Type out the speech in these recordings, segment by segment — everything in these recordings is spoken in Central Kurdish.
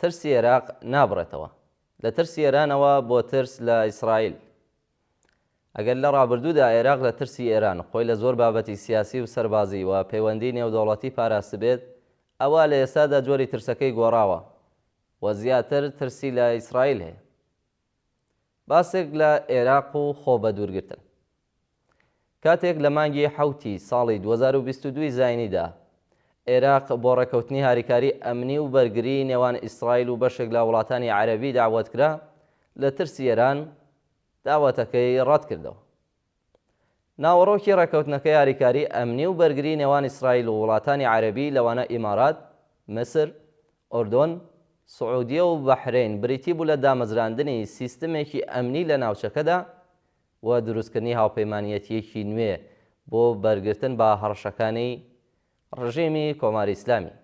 ترسی عێراق نابڕێتەوە لە ترسی ئێرانەوە بۆ ترس لە ئیسرائیل. ئەگەر لە ڕابردوودا عێراق لە ترسی ئێران خۆی لە زۆر بابەتی سیاسی و سەربازی و پەیوەندی نێودەوڵەتی پاراست بێت، ئەوە لە ئێستادا جۆری ترسەکەی گۆڕاوە و زیاتر ترسی لە ئیسرائیل هەیە. باسێک لە عێراق و خۆ بە دوورگرتن. کاتێک لە مانگی حوتی ساڵی 2022 زاینیدا عێراق بۆ ڕێکەوتنی هاریکاری ئەمنی و بەرگری نێوان ئیسرائیل و بەشێک لە وڵاتانی عەرەبی داوەت کرا، لە ترسی ئێران داوەتەکەی ڕەت کردەوە. ناوەڕۆکی ڕێکەوتنەکەی هاریکاری ئەمنی و بەرگری نێوان ئیسرائیل و وڵاتانی عەرەبی لەوانە ئیمارات، مسر، ئۆردۆن، سعودیە و بەحرین بریتی بوو لە دامەزراندنی سیستمێکی ئەمنی لە ناوچەکەدا و دروستکردنی هاوپەیمانیەتیەکی نوێ بۆ بەرگرتن بە هەڕەشەکانی ڕژیمی کۆماری ئیسلامی.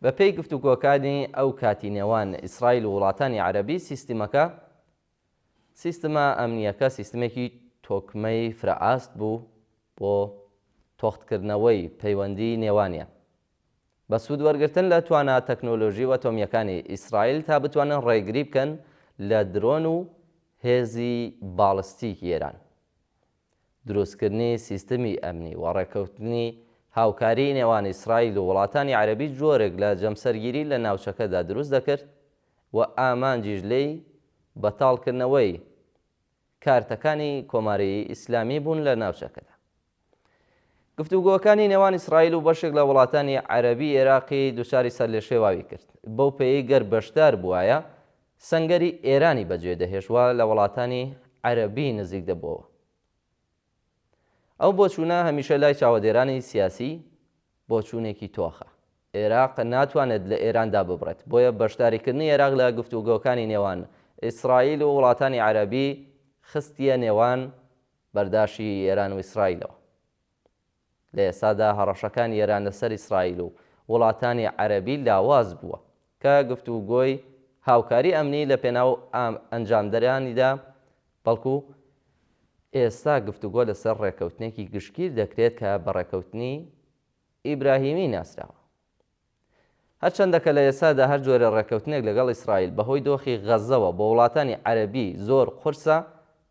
بە پێی گفتوگۆکانی ئەو کاتی نێوان ئیسرائیل و وڵاتانی عەرەبی سیستمە ئەمنیەکە سیستمێکی تۆکمەی فرەئاست بوو بۆ تۆختکردنەوەی پەیوەندی نێوانیان بە سوود وەرگرتن لە توانە تەکنۆلۆژی و ئەتۆمیەکانی ئیسرائیل تا بتوانن ڕێگری بکەن لە درۆن و هێزی باڵستیکی ئێران. دروستکردنی سیستمی ئەمنی و ڕێکەوتنی هاوکاری نێوان ئیسرائیل و وڵاتانی عەرەبی جۆرێک لە جەمسەرگیری لە ناوچەکەدا دروست دەکرد و ئامانجیش لێی بەتاڵکردنەوەی کارتەکانی کۆماری ئیسلامی بوون لە ناوچەکەدا. گفتوگۆکانی نێوان ئیسرائیل و بەشێک لە وڵاتانی عەرەبی عێراقی دووچاری سەرلێشێواوی کرد. بەو پێی گەر بەشدار بووایە سەنگەری ئێرانی بەجێ دەهێشوە لە وڵاتانی عەرەبی نزیک دەبووەوە. ئەو بۆچوونە هەمیشە لای چاوەدێرانی سیاسی بۆچوونێکی تۆخە. عێراق ناتوانێت لە ئێراندا ببڕێت، بۆیە بەشداریکردنی عێراق لە گفتوگۆکانی نێوان ئیسرائیل و وڵاتانی عەرەبی خستیە نێوان بەرداشی ئێران و ئیسرائیلەوە. لە ئێستادا هەڕەشەکانی ئێران لەسەر ئیسرائیل و وڵاتانی عەرەبی لاواز بووە کە گفتوگۆی هاوکاری ئەمنی لە پێناو ئەنجامدەرانیدا، بەڵکو ئێستا گفتوگۆ لەسەر ڕێکەوتنێکی گشتگیر دەکرێت کە بە ڕێکەوتنی ئیبراهیمی ناسراوە. هەرچەندە کە لە ئێستادا هەر جۆرە ڕێکەوتنێک لەگەڵ ئیسرائیل بەهۆی دۆخی غەزەوە بۆ وڵاتانی عەرەبی زۆر قورسە،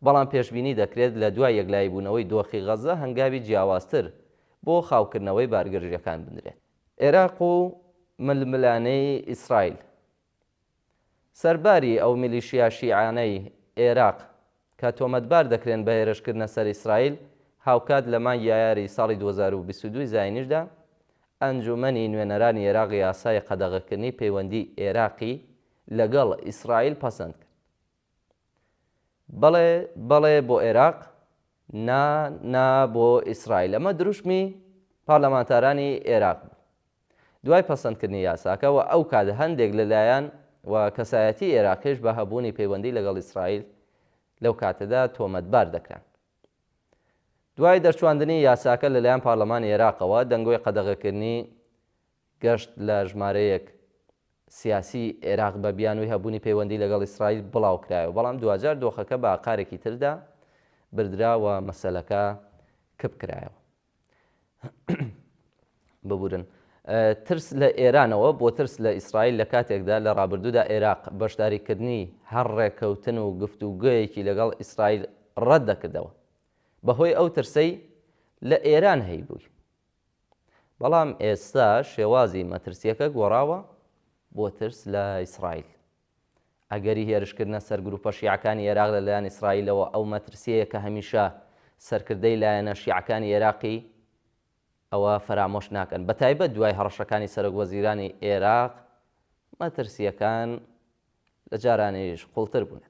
بەڵام پێشبینی دەکرێت لە دوای یەکلایبوونەوەی دۆخی غەزە هەنگاوی جیاوازتر بۆ خاوکردنەوەی بارگەرژیەکان بنرێت. عێراق و ململانەی ئیسرائیل. سەرباری ئەو میلیشیا شیعانەی عێراق کە تۆمەتبار دەکرێن بە هێرشکردنە سەر ئیسرائیل، هاوکات لە مانگی یاری ساڵی 2022 زاینیشدا ئەنجومەنی نوێنەرانی عێراق یاسای قەدەغەکردنی پەیوەندی عێراقی لەگەڵ ئیسرائیل پەسەند کرد. بەڵێ بۆ عێراق، نا بۆ ئیسرائیل. ئەمە دروشمی پارلەمانتارانی عێراق بوو. دوای پەسەندکردنی یاساکەوە ئەو کات هەندێک لەلایەن و کەسایەتی عێراقیش بە هەبوونی پەیوەندی لەگەڵ ئیسرائیل لەو کاتەدا تۆمەتبار دەکران. دوای دەرچواندنی یاساکە لەلایەن پارلەمانی عێراقەوە، دەنگۆی قەدەغەکردنی گەشت لە ژمارەیەک سیاسی عێراق بە بیانووی هەبوونی پەیوەندی لەگەڵ ئیسرائیل بڵاو کرایەوە، بەڵام دوجار دۆخەکە بە ئاقارێکی تردا بردراوە مەسەلەکە کپ کرایەوە. ببورن. ترس لە ئێرانەوە بۆ ترس لە ئیسرائیل لە کاتێکدا لە ڕابردوودا عێراق بەشداریکردنی هەر ڕێکەوتن و گفتوگۆیەکی لەگەڵ ئیسرائیل ڕەت دەکردەوە، بەهۆی ئەو ترسەی لە ئێران هەیبووی. بەڵام ئێستا شێوازی مەترسیەکە گۆڕاوە بۆ ترس لە ئیسرائیل. ئەگەری هێرشکردنە سەر گروپە شیعەکانی عێراق لەلایەن ئیسرائیلەوە، ئەو مەترسیەیە کە هەمیشە سەرکردەی لایەنە شیعەکانی عێراقی ئەوە فەرامۆش ناکەن. بەتایبەت دوای هەڕەشەکانی سەرۆکوەزیرانی عێراق مەترسیەکان لە جارانیش قوڵتر بوون.